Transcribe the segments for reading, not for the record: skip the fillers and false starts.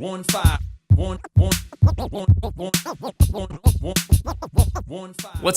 What's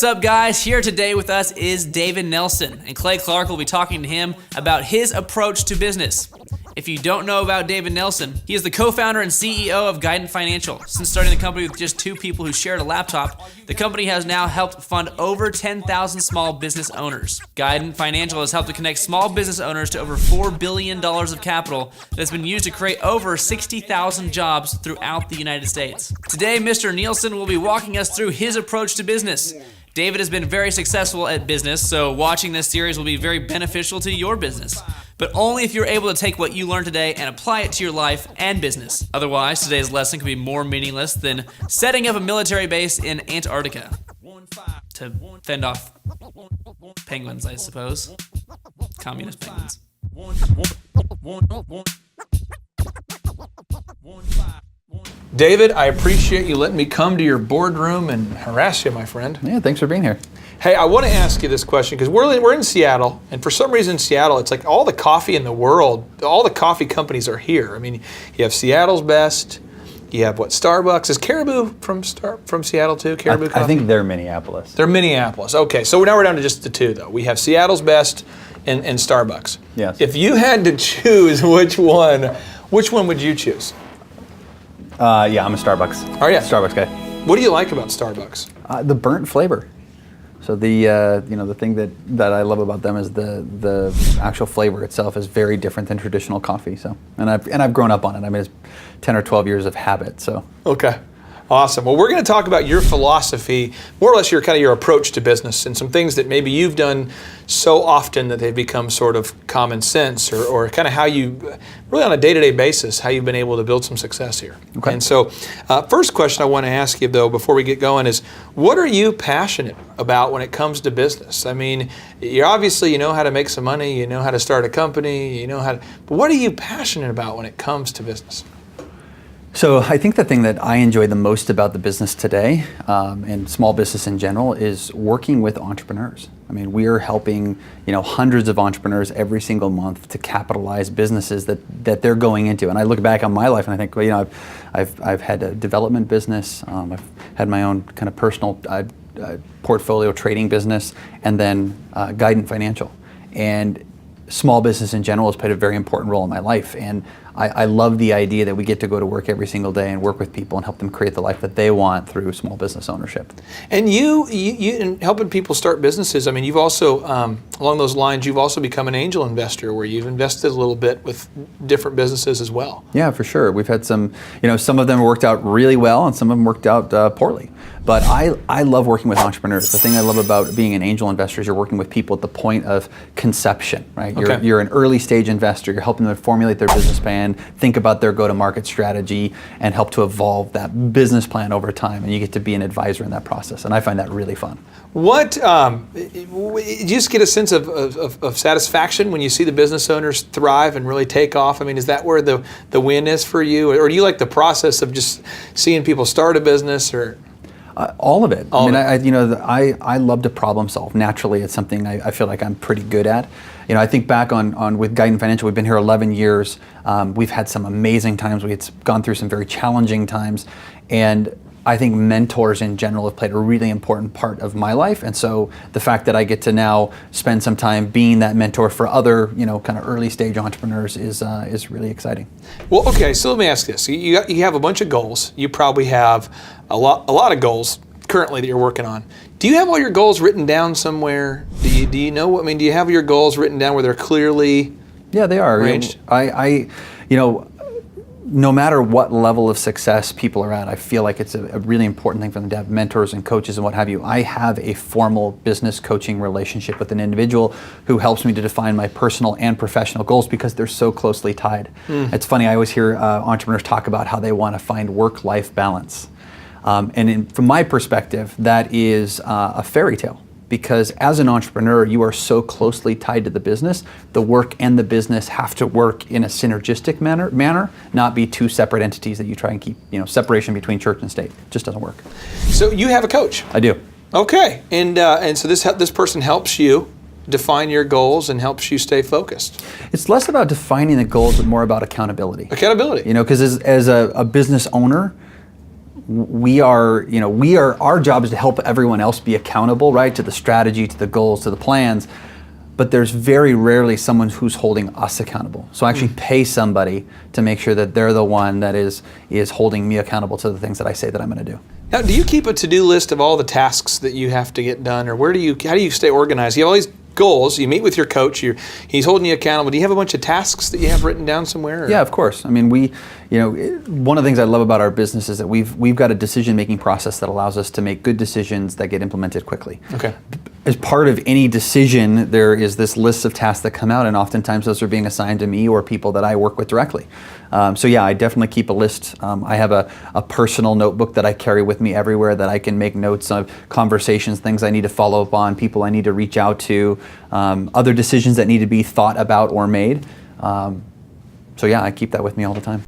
up, guys? Here today with us is David Nilssen, and Clay Clark will be talking to him about his approach to business. If you don't know about David Nilssen, he is the co-founder and CEO of Guidant Financial. Since starting the company with just two people who shared a laptop, the company has now helped fund over 10,000 small business owners. Guidant Financial has helped to connect small business owners to over $4 billion of capital that's been used to create over 60,000 jobs throughout the United States. Today, Mr. Nilssen will be walking us through his approach to business. David has been very successful at business, so watching this series will be very beneficial to your business. But only if you're able to take what you learned today and apply it to your life and business. Otherwise, today's lesson could be more meaningless than setting up a military base in Antarctica to fend off penguins, I suppose. Communist penguins. David, I appreciate you letting me come to your boardroom and harass you, my friend. Yeah, thanks for being here. Hey, I want to ask you this question because we're in Seattle, and for some reason in Seattle, it's like all the coffee in the world, all the coffee companies are here. I mean, you have Seattle's Best, you have what, Starbucks. Is Caribou from Seattle too? Caribou Coffee? I think they're Minneapolis. They're Minneapolis. Okay, so now we're down to just the two though. We have Seattle's Best and Starbucks. Yes. If you had to choose which one would you choose? Yeah, I'm a Starbucks. Oh yeah, Starbucks guy. What do you like about Starbucks? The burnt flavor. So the thing that I love about them is the actual flavor itself is very different than traditional coffee. So and I've grown up on it. I mean, it's 10 or 12 years of habit. So okay. Awesome. Well, we're going to talk about your philosophy, more or less your approach to business and some things that maybe you've done so often that they've become sort of common sense or kind of how you, really on a day-to-day basis, how you've been able to build some success here. Okay. And so first question I want to ask you, though, before we get going is, what are you passionate about when it comes to business? I mean, you obviously know how to make some money, you know how to start a company, you know how to, but what are you passionate about when it comes to business? So I think the thing that I enjoy the most about the business today, and small business in general, is working with entrepreneurs. I mean, we are helping hundreds of entrepreneurs every single month to capitalize businesses that they're going into. And I look back on my life and I think, well, I've had a development business, I've had my own kind of personal portfolio trading business, and then Guidant Financial. And small business in general has played a very important role in my life. And I love the idea that we get to go to work every single day and work with people and help them create the life that they want through small business ownership. And you in helping people start businesses, I mean, you've also, along those lines, you've also become an angel investor where you've invested a little bit with different businesses as well. Yeah, for sure. We've had some of them worked out really well and some of them worked out poorly. But I love working with entrepreneurs. The thing I love about being an angel investor is you're working with people at the point of conception, right? You're an early stage investor. You're helping them formulate their business plan, think about their go-to-market strategy, and help to evolve that business plan over time. And you get to be an advisor in that process. And I find that really fun. What, do you just get a sense of satisfaction when you see the business owners thrive and really take off? I mean, is that where the win is for you? Or do you like the process of just seeing people start a business or... All of it. I love to problem solve. Naturally, it's something I feel like I'm pretty good at. I think back on with Guidant Financial, we've been here 11 years. We've had some amazing times. We've gone through some very challenging times. And I think mentors in general have played a really important part of my life. And so the fact that I get to now spend some time being that mentor for other, kind of early stage entrepreneurs is really exciting. Well, okay, so let me ask this. You have a bunch of goals. You probably have a lot of goals currently that you're working on. Do you have all your goals written down somewhere? Do you know? I mean, do you have your goals written down where they're clearly Yeah, they are. arranged? No matter what level of success people are at, I feel like it's a really important thing for them to have mentors and coaches and what have you. I have a formal business coaching relationship with an individual who helps me to define my personal and professional goals because they're so closely tied. It's funny, I always hear entrepreneurs talk about how they want to find work-life balance. From my perspective, that is a fairy tale. Because as an entrepreneur, you are so closely tied to the business. The work and the business have to work in a synergistic manner, not be two separate entities that you try and keep, separation between church and state. It just doesn't work. So you have a coach? I do. Okay, and so this person helps you define your goals and helps you stay focused? It's less about defining the goals, but more about accountability. Accountability. You know, because as a business owner, our job is to help everyone else be accountable, right, to the strategy, to the goals, to the plans. But there's very rarely someone who's holding us accountable. So I actually pay somebody to make sure that they're the one that is holding me accountable to the things that I say that I'm going to do. Now, do you keep a to-do list of all the tasks that you have to get done, or how do you stay organized? You have all these goals. You meet with your coach. He's holding you accountable. Do you have a bunch of tasks that you have written down somewhere? Or? Yeah, of course. I mean, one of the things I love about our business is that we've got a decision-making process that allows us to make good decisions that get implemented quickly. Okay. As part of any decision, there is this list of tasks that come out, and oftentimes those are being assigned to me or people that I work with directly. So yeah, I definitely keep a list. I have a personal notebook that I carry with me everywhere that I can make notes of conversations, things I need to follow up on, people I need to reach out to, other decisions that need to be thought about or made. So yeah, I keep that with me all the time.